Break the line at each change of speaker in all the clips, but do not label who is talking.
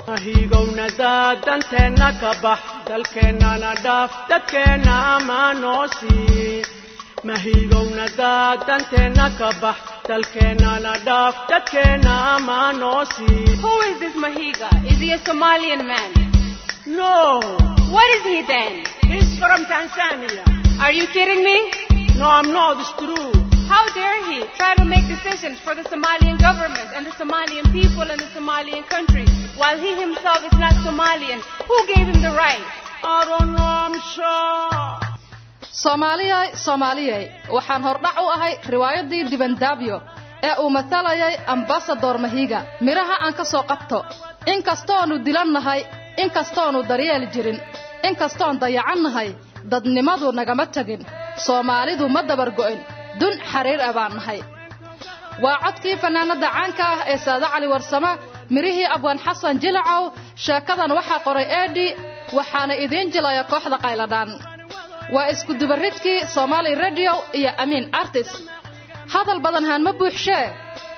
mahigowna daadanteenna ka bax dalkeennana dhaaf dadkeenna ammaanoosi mahigowna daadanteenna ka bax dalkeennana dhaaf dadkeenna ammaanoosi.
Who is this Mahiga? Is he a Somalian man?
No.
What is he then?
He's from Tanzania.
Are you kidding me?
No, I'm not. It's true.
How dare he try to make decisions for the Somalian government and the Somalian people and the Somalian country while he himself is not Somalian? Who gave him the right?
I don't know, I'm sure.
Soomaaliyay waxaan hordhac u ahay riwaayadii Dibandabyo ee uu matalayay Ambassador Mahiga miraha aan ka soo qabto inkastoonu dilannahay inkastoonu daryeel jirin inkastoon dayacannahay dadnimadu nagama tagin Soomaalidu ma dabar go'in dun xariir abaanahay waa codkii fanaanada caanka ah ee Saada Cali Warsama mirihii Abwan Xasan Jilacow sheekadan waxa qoray Eedi waxaana idin jilaya kooxda Qayladaan waa isku dubaridkii Somali Radio iyo Amin Artist hadal badan haan ma buuxshee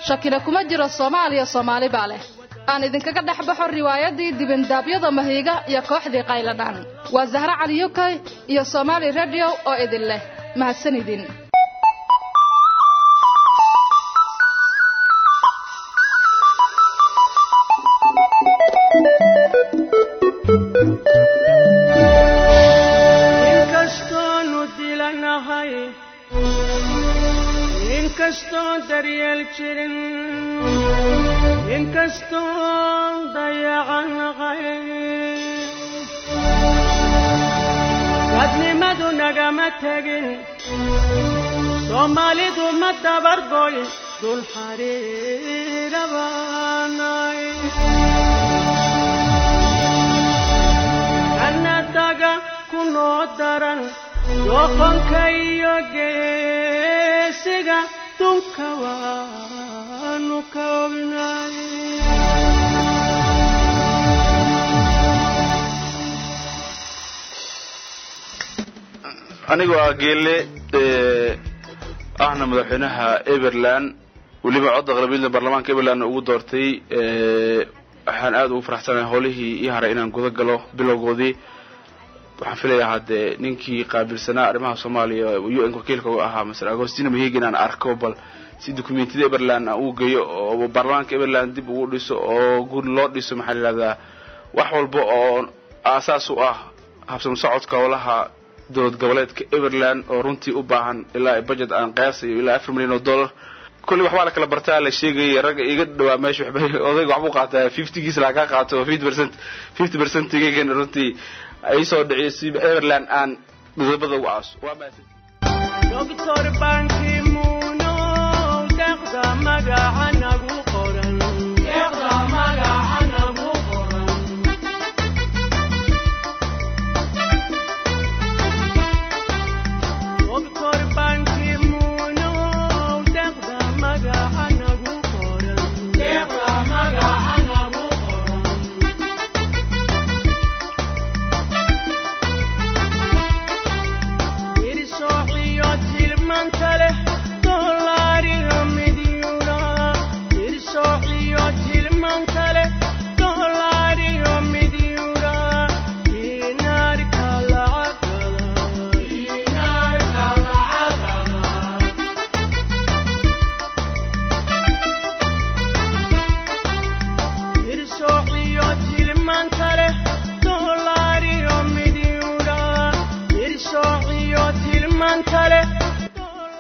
shakina kuma jiro Soomaaliya Soomaali baale aan idinkaga dhaxbaxo riwaayadii Dibandaabyada Mahiga iyo kooxdii Qayladaan waa Zahra Cali Yukay iyo Somali Radio oo idin leh mahadsanidin.
inkastoo daryeel jirin inkastoo dayacannahay dadnimadu nagama tegin Soomaalidu ma dabargoyn dul xariira baanay annadaga kunoo daran doqonka iyo geesiga dunka waanu ka ognay.
anigu ageele ahna madaxweynaha Everland waliba cod aqlabiyada baarlamaanka Everland ugu doortay waxaan aad ugu faraxsanahay howlihii ii haray inaan guda galo bilowgoodii waxaan filayaa hadee ninkii qaabilsanaa arrimaha Soomaaliya UN wakiilka u ahaa Mr. Agostino Mahiga inaan arko bal si dokumentiyada Everland uu geeyo oo baarlamaanka Everland dib ugu dhiso oo guud loo dhiso maxaa la yiraahdaa wax walba oo aasaas u ah habsam socodka howlaha dowlad goboleedka Everland oo runtii u baahan ilaa budget aan qiyaasayo ilaa $4 milyan kulli waxba la kala bartaa la sheegay rag iga dhawaa meesha waxba odayga waxbu qaataa 50 giis laga qaato 50% tigeena runtii ay soo dhiciyay Everland aan dadabada ugu aas waa maasan
Dr. Banki Muno daqda magaca nagu qoran daqda magaca nagu qoran Dr. Banki Muno daqda magaca nagu qoran daqda magaca nagu qoran irsoxiyo tilmaantale dollari midyuna irsoxiyo tilmaantale dollari midyuna dinarka irsoxiyo tilmaantale dollari midyuna irsoxiyo tilmaantale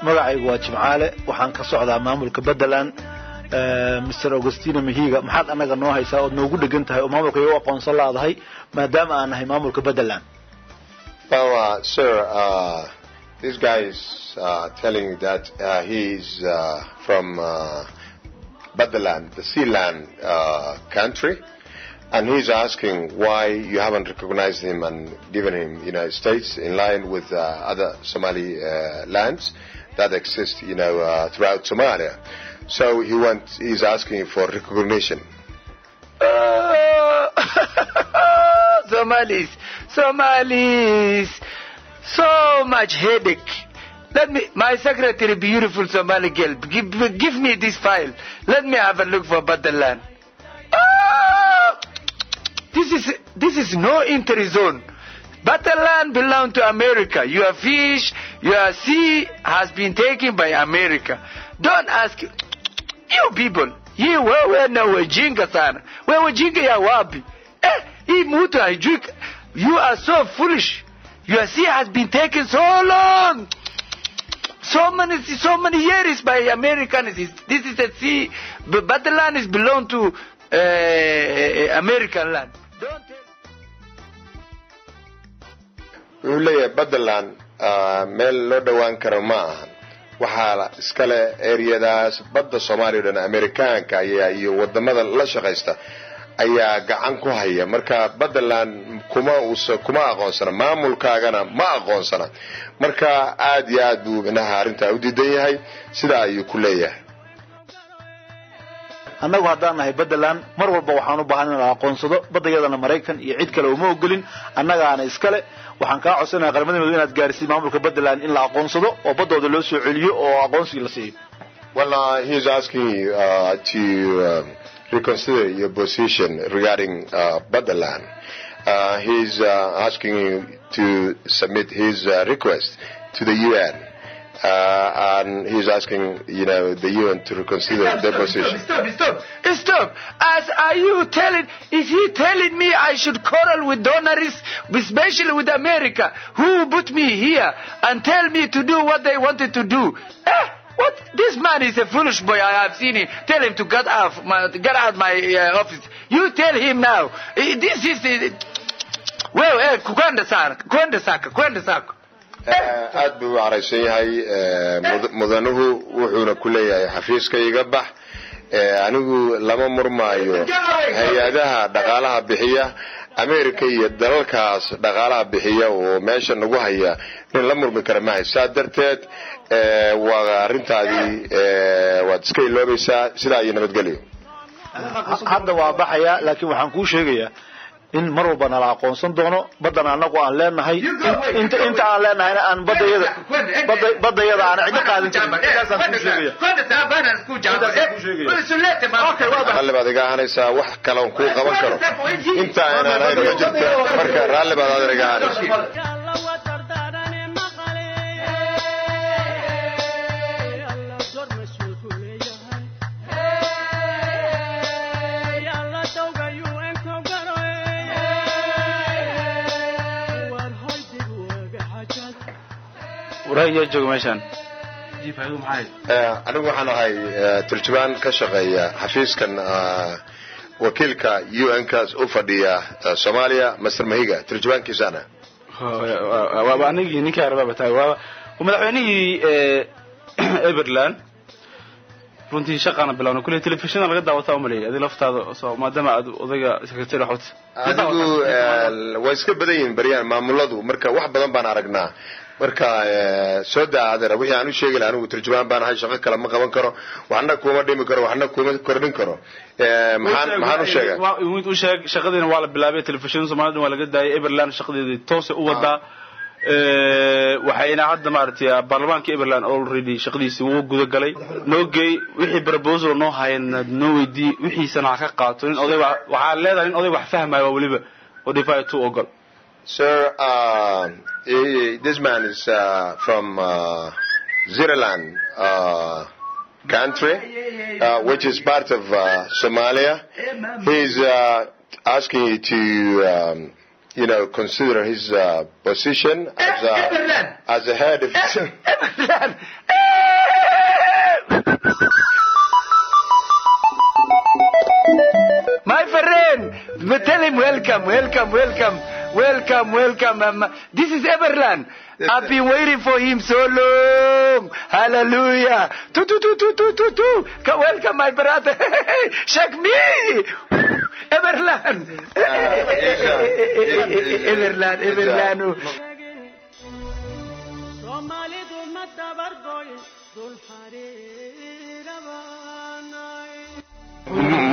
magacaygu waa Jimcaale waxaan ka socdaa maamulka Badland Mr. Agostino Mahiga maxaad anaga noo haysaa oo noogu dhagan tahay oo maamulka iyo aqoonsan laadahay maadaama aan nahay maamulka Badland.
Well, sir, this guy is telling that he is from Badland, the Sealand country, and he's asking why you haven't recognized him and given him United States in line with other Somali lands that exist, throughout Somalia. So he's asking for recognition.
Somalis, so much headache. My secretary, beautiful Somali girl, give me this file. Let me have a look for Badland. This is no entry zone. Bataland belongs to America. Your fish, your sea has been taken by America. Don't ask you people. Wewe na wajinga sana. Wewe wajinga ya wapi? Hii mtu hajui. You are so foolish. Your sea has been taken so long. So many years by Americans. This is a sea. But the land is belong to American land. Don't tell.
wuxuu leeyahay Badaland meel loo dhawaan karo ma aha waxaa iskale areadaas badda Soomaaliya oo Amerikaanka iyo wadamada la shaqeysta ayaa gacan ku haya marka Badaland kuma aqoonsana maamulkaagana ma aqoonsana marka aad iyo aad buu inaha arinta u diidan yahay sida ayuu ku leeyahay
annagu haddaan nahay Badaland mar walba waxaan u baahanahay aqoonsado badayadana Mareykan iyo cid kale uma ogolin annagaana iskale waxaan ka codsanahay qaramada midoobay inaad gaarsiin maamulka Badaland in la aqoonsado oo badooda loo soo celiyo oo aqoonsi la siiyo
well he is asking you to reconsider your position regarding Badaland he is asking you to submit his request to the UN and he's asking, the UN to reconsider their position.
Stop! Is he telling me I should quarrel with donors, especially with America, who put me here and tell me to do what they wanted to do? What? This man is a foolish boy. I have seen him. Tell him to get out my office. You tell him now. This is well, kwenda saka.
aad buu araysan yahay mudanuhu wuxuuna ku leeyahay xafiiska iga bax anigu lama murmaayo hay'adaha dhaqaalaha bixiya America iyo dalalkaas dhaqaalaha bixiya oo meesha nagu haya in la murmi kara ma haysa darteed waa arintaadii waad iska iloobaysaa sida ay nabadgeliyo
hadda waa baxaya laakiin waxaan ku sheegayaa in mar walba la aqoonsan doono badana anagu aan leenahay inta aan leenahay aan badayada aan cid qaadan karin
raalli baad iga ahanaysaa wax kale oo ku qaban karo inta aan ahay ma jirto marka raalli baad iga ahanaysaa
ورأي جوج ماشان
anigu waxaan ahay turjubaan ka shaqeeya xafiiskan wakiilka UN-kaas u fadhiya Soomaaliya Mr. Mahiga turjubaankiisana
waa anigi ninka araba batay waa madaxweynihii Everland runtii shaqana bilowna kulli telefishinada laga daawataa umaleeyay adii laftaada soo maadaama aad odayga secretary xot
adigu way iska badan yihiin bariyaan maamuladu marka wax badan baan aragnaa marka soo daadara wixii aan u sheegay anigu turjubaan baan ahay shaqo kale ma qaban karo waxna kuma dhimi karo waxna kuma kordhin karo maxaan u sheegay
u sheeg shaqadeena waa la bilaabay telefishin Soomaaliya waa laga daayay Everland shaqadeedii toos u wadaa waxayna hadda maartay baarlamaanka Everland already shaqadiisii uu guda galay noogay wixii proposal noo hayna noo weydii wixii sanaa ka qaato in oday waxa leedahay in oday wax fahmayo waliba oo defy to ogol
Sir, this man is from Ziraland country, which is part of Somalia. He's asking you to, consider his position as a head of.
My friend, tell him welcome. This is Everland. I've been waiting for him so long. Hallelujah. Welcome, my brother. Shake me. Everland. Everland.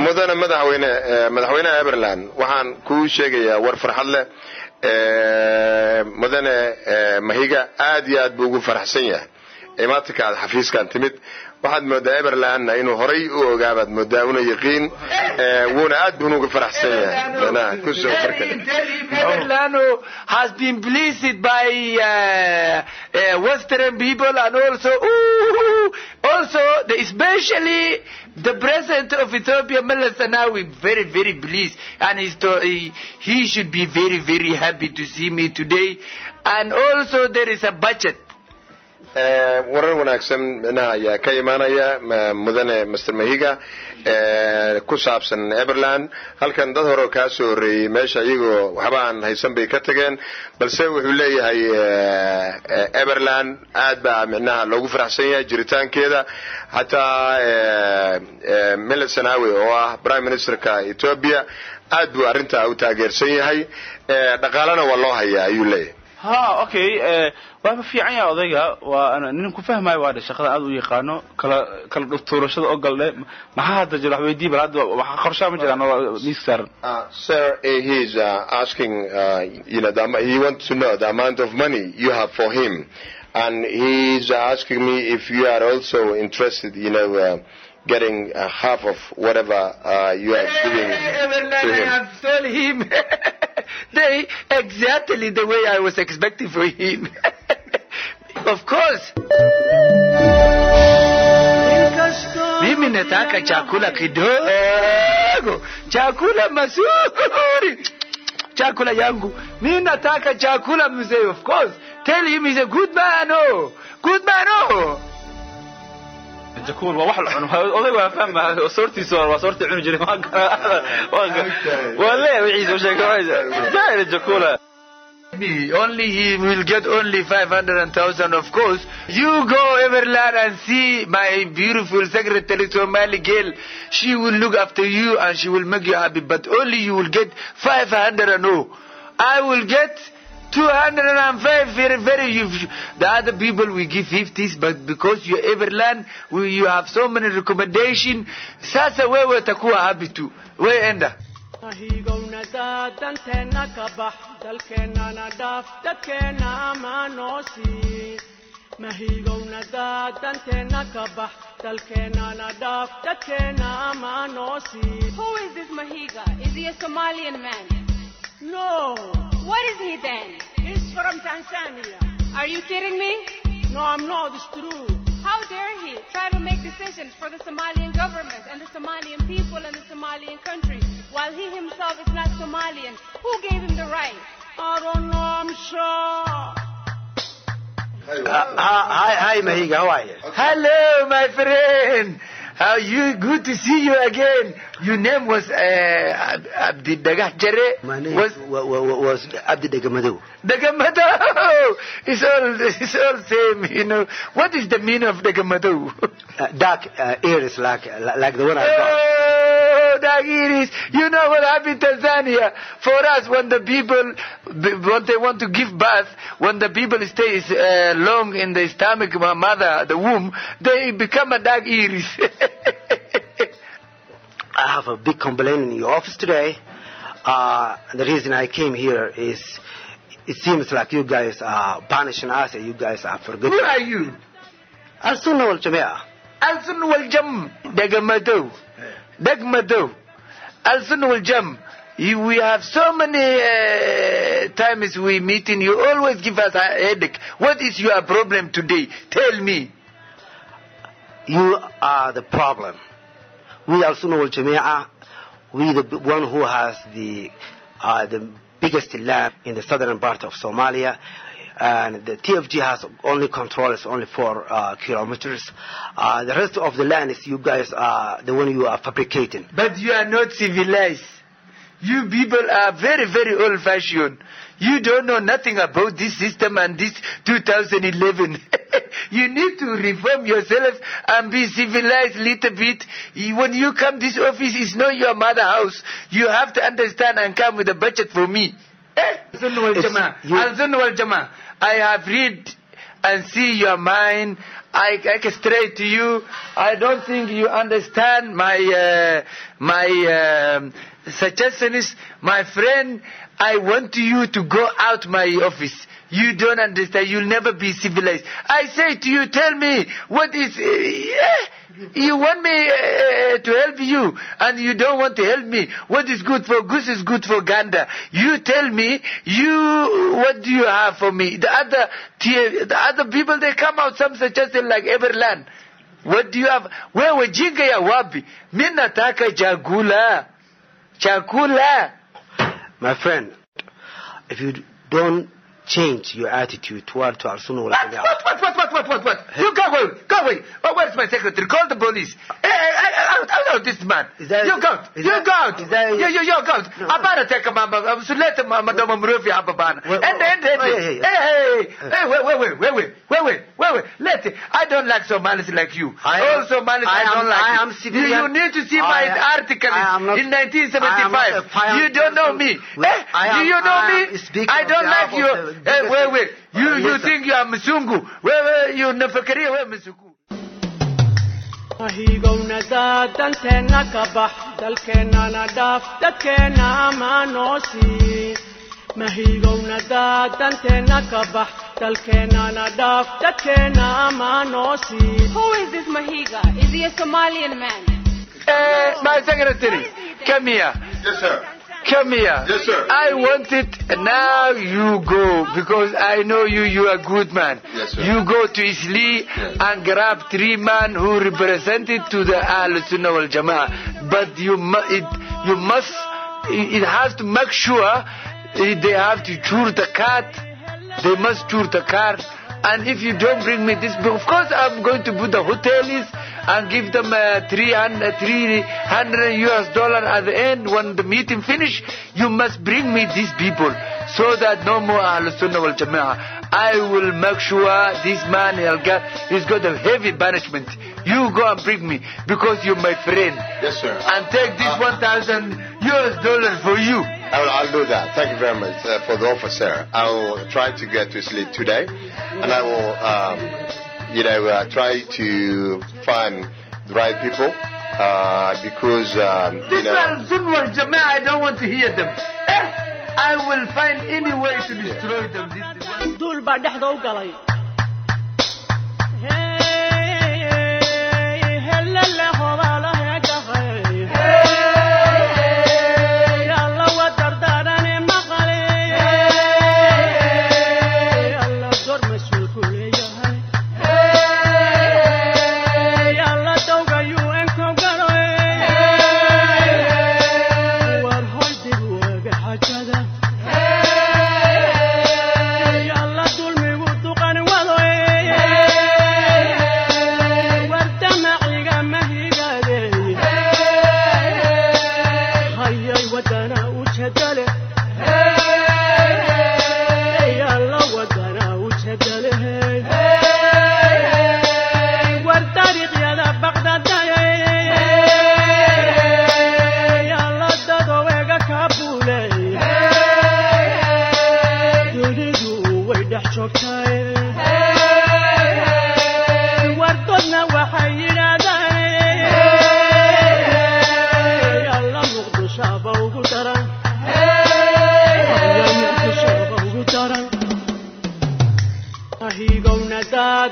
mudana madaxweynaha Everland waxaan ku sheegayaa war farxad leh mudane Mahiga aad iyo aad buu ugu faraxsan yahay imaatinka xafiiskan timid waxaad moodaa Everland inuu horay u ogaabaad moodaa una yaqiin wuuna aad buu uga faraxsan yahay ku soo farkay
Everland has been blessed by Western people and also especially the president of Ethiopia Meles Zenawi very very pleased and he should be very very happy to see me today and also there is a budget
warar wanaagsan ayaa ka imaanaya mudane Mr. Mahiga ku saabsan Everland halkan dad hore ka soo horeeyay meesha iyagoo waxba aan haysan bay ka tageen balse wuxuu leeyahay Everland aad baa macnaha loogu faraxsan yahay jiritaankeeda hataa Meles Zenawi oo ah Prime Minister-ka Ethiopia aad buu arinta u taageersan yahay dhaqaalana waa loo hayaa ayuu leeyahay
ها اوكي waa fiican yahay odayga waa ana nin ku fahmay waa shaqada aad u yaqaano kala dhuftoorashada oo galde maxaa hadda jira wax weydii bal hadda waxa qorshe ma jiraan miis saaran
sir he is asking he wants to know the amount of money you have for him and he is asking me if you are also interested getting half of whatever you are giving to him.
I have told him exactly the way I was expecting for him. Of course. Mimi nataka chakula kidogo. Chakula mazuri. Chakula yangu. Mimi nataka chakula mzee, of course. Tell him he's a good man, oh. Good man, oh.
جاكول وواحد والله ما فهم صورتي صورتي عينه جري ما والله وعيد وشك جاي جاكولا
only he will get only 500,000 of course you go Everland and see my beautiful secretary Somali girl she will look after you and she will make you happy but only you will get 500 and no I will get 205 very the other people we give 50s but because you Everland you have so many recommendation sasa wewe takuwa happy too we enda
mahigowna daadanteenna ka bax dalkeennana dhaaf dadkeenna amaanoosi mahigowna daadanteenna ka bax dalkeennana dhaaf dadkeenna amaanoosi
Who is this Mahiga? Is he a Somalian man?
No.
What is he then?
He's from Tanzania.
Are you kidding me?
No, I'm not. It's true.
How dare he try to make decisions for the Somalian government and the Somalian people and the Somalian country while he himself is not Somalian? Who gave him the right?
I don't know. I'm sure.
Hi, Mahiga. How are you?
Hello my friend how you good to see you again your name was Abdi Dagah Jere
My name was Abdi Dagamadu.
Dagamadu it's all same what is the meaning of Dagamadu
Dark ears like the one I got.
Oh, dark ears. You know what happened in Tanzania? For us, when the people, when they want to give birth, when the people stay long in the stomach of mother, the womb, they become a dark ears.
I have a big complaint in your office today. The reason I came here is it seems like you guys are punishing us and you guys are forgetting.
Who are you?
Al-Sunnah wal-Jama'ah.
Al-Sunnah wal-Jam. Dagamadu. Dagmadu. Al-Sunnah wal-Jam. We have so many times we meeting. You always give us a headache. What is your problem today? Tell me.
You are the problem. We Al-Sunnah wal-Jama'ah, we the one who has the biggest land in the southern part of Somalia. And the TFG has only control is only 4 kilometers. The rest of the land is you guys are the one you are fabricating.
But you are not civilized. You people are very, very old-fashioned. You don't know nothing about this system and this 2011. You need to reform yourself and be civilized a little bit. When you come this office, it's not your mother house. You have to understand and come with a budget for me. Al-Sunnah wal-Jama'ah. I have read and see your mind. I can straight to you. I don't think you understand my suggestion is, my friend, I want you to go out my office. You don't understand. You'll never be civilized. I say to you, tell me what is. You want me to help you, and you don't want to help me. What is good for goose is good for gander. You tell me, what do you have for me? The other people, they come out some suggestion like Everland. What do you have? Wewe jinga ya wapi? Mimi nataka chakula.
My friend, if you don't change your attitude toward Al Sunnah wal Jama'ah.
What? You go away. Oh, where's my secretary? Call the police. Hey, I know this man. You go out. You go out. Abana take a mama. So let Madam Murphy have a ban. Hey. Wait. Let it. I don't like Somalis like you. All Somalis I don't like. You need to see my article in 1975. You don't know me. Do you know me? I don't like you. Wait. You think you are Musungu. Wait, you nafikiria wewe Musungu.
Mahigowna daadanteenna ka bax dalkeennana dhaaf dadkeenna ma noosi. Mahigowna daadanteenna ka bax dalkeennana dhaaf dadkeenna ma noosi.
Who is this Mahiga? Is he a Somalian man?
My secretary, come here.
Yes, sir.
Come here.
Yes, sir.
I want it. Now you go, because I know you are a good man.
Yes, sir.
You go to Isli and grab 3 men who represented to the Ahl Sunnah wal Jama'ah. But it has to make sure they have to chew the cat. They must chew the cat. And if you don't bring me this, of course I'm going to put the hotels and give them $300 at the end when the meeting finish. You must bring me these people so that no more Ahl Sunnah wal Jama'ah. I will make sure this man he's got a heavy punishment. You go and bring me because you're my friend.
Yes, sir.
And take this $1,000 for you.
I'll do that. Thank you very much for the offer, sir. I will try to get to sleep today, and I will, try to find the right people because
this Ahl Sunnah wal Jama'ah, I don't want to hear them. I will find any way to destroy them.
Dul baa dhexda u galay.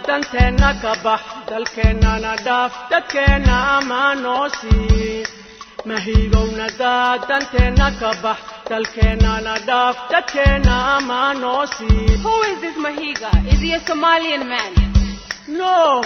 Danteena ka bax dalkeennana dhaaf dadkeenna ma noosi. Mahigowna danteena ka bax dalkeennana dhaaf dadkeenna ma noosi.
Who is this Mahiga? Is he a Somalian man?
No.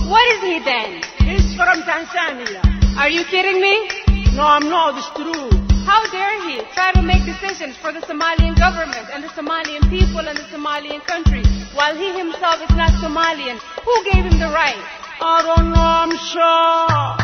What is he then?
He's from Tanzania.
Are you kidding me?
No, I'm not. It's true.
How dare he try to make decisions for the Somalian government and the Somalian people and the Somalian country, while he himself is not Somalian? Who gave him the right?
I don't know, I'm sure.